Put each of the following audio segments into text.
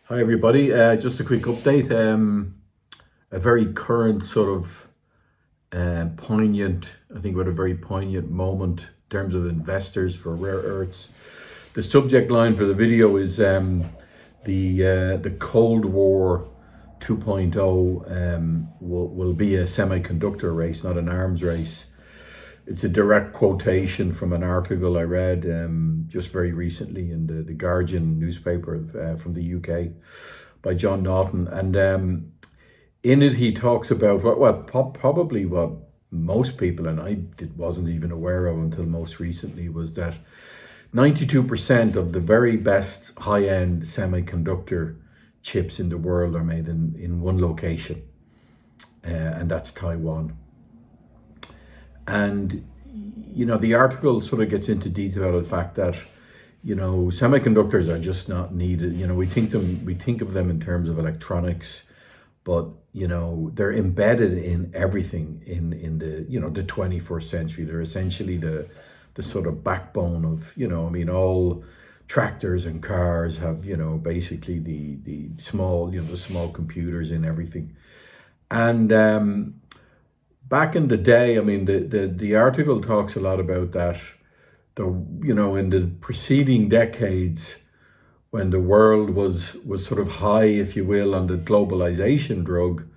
Hi everybody, just a quick update. A very current sort of poignant, I think, what a very poignant moment in terms of investors for rare earths. The subject line for the video is the Cold War 2.0 will be a semiconductor race, not an arms race. It's a direct quotation from an article I read just very recently in the Guardian newspaper from the UK by John Naughton. And in it, he talks about probably what most people, and wasn't even aware of until most recently, was that 92% of the very best high-end semiconductor chips in the world are made in one location, and that's Taiwan. And, the article sort of gets into detail about the fact that, semiconductors are just not needed. We think of them in terms of electronics, but, they're embedded in everything in the 21st century. They're essentially the sort of backbone of, all tractors and cars have, basically the small computers in everything. And, back in the day, the article talks a lot about that. In the preceding decades, when the world was sort of high, if you will, on the globalization drug,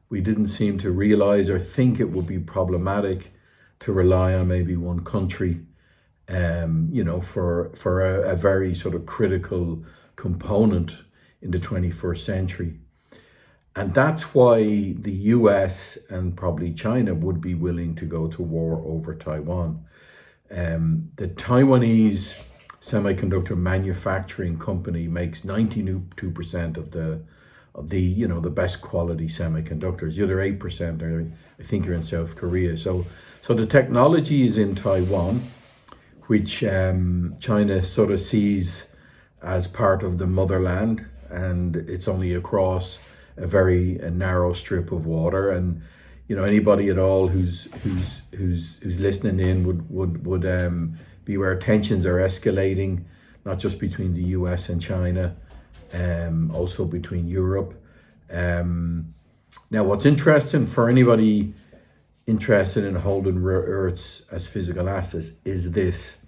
we didn't seem to realize or think it would be problematic to rely on maybe one country, for a very sort of critical component in the 21st century. And that's why the US and probably China would be willing to go to war over Taiwan. The Taiwanese semiconductor manufacturing company makes 92% of the best quality semiconductors. The other 8% I think are in South Korea. So the technology is in Taiwan, which China sort of sees as part of the motherland, and it's only across a very narrow strip of water. And anybody at all who's listening in would be aware tensions are escalating, not just between the US and China, also between Europe. Now, what's interesting for anybody interested in holding rare earths as physical assets is this,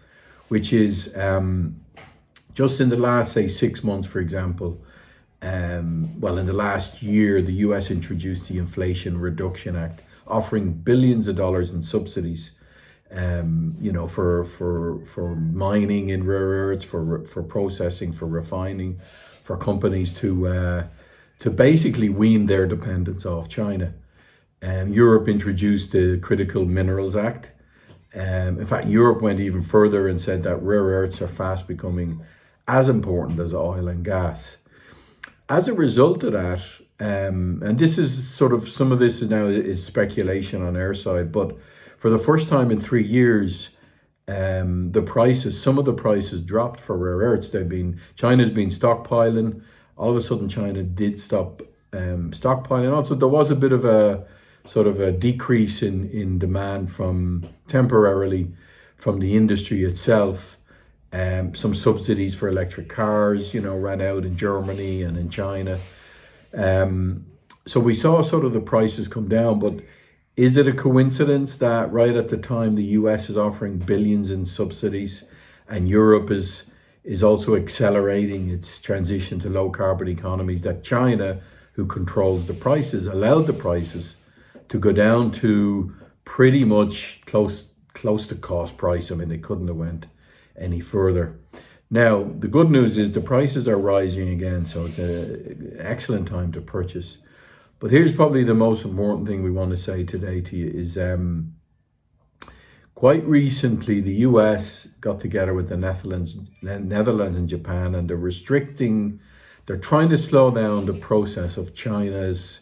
which is just in the last, say, 6 months, for example. In the last year, the US introduced the Inflation Reduction Act, offering billions of dollars in subsidies, for mining in rare earths, for processing, for refining, for companies to basically wean their dependence off China. Europe introduced the Critical Minerals Act. In fact, Europe went even further and said that rare earths are fast becoming as important as oil and gas. As a result of that, and this is sort of, some of this is now is speculation on our side, but for the first time in 3 years, some of the prices dropped for rare earths. China's been stockpiling. All of a sudden, China did stop stockpiling. Also, there was a bit of a sort of a decrease in demand temporarily from the industry itself. Some subsidies for electric cars, ran out in Germany and in China. So we saw sort of the prices come down, but is it a coincidence that right at the time the US is offering billions in subsidies and Europe is also accelerating its transition to low carbon economies, that China, who controls the prices, allowed the prices to go down to pretty much close to cost price? They couldn't have went any further. Now, the good news is the prices are rising again, so it's an excellent time to purchase. But here's probably the most important thing we want to say today to you is quite recently the US got together with the Netherlands and Japan, and they're trying to slow down the process of China's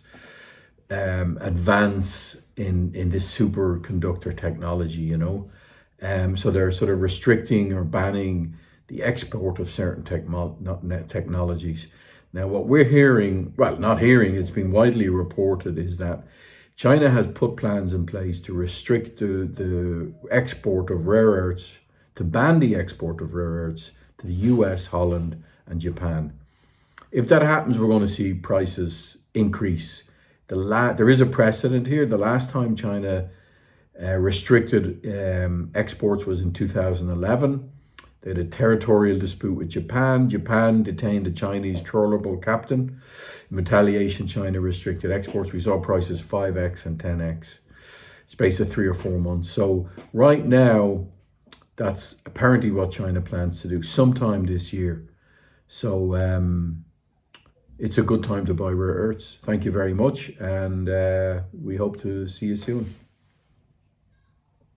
advance in this superconductor technology, So they're sort of restricting or banning the export of certain technologies. Now, what we're hearing, it's been widely reported, is that China has put plans in place to restrict the export of rare earths, to ban the export of rare earths to the US, Holland, and Japan. If that happens, we're going to see prices increase. There is a precedent here. The last time China restricted exports was in 2011. They had a territorial dispute with Japan. Japan detained a Chinese trawlerboat captain. In retaliation, China restricted exports. We saw prices 5x and 10x. Space of 3 or 4 months. So right now, that's apparently what China plans to do sometime this year. So it's a good time to buy rare earths. Thank you very much, and we hope to see you soon.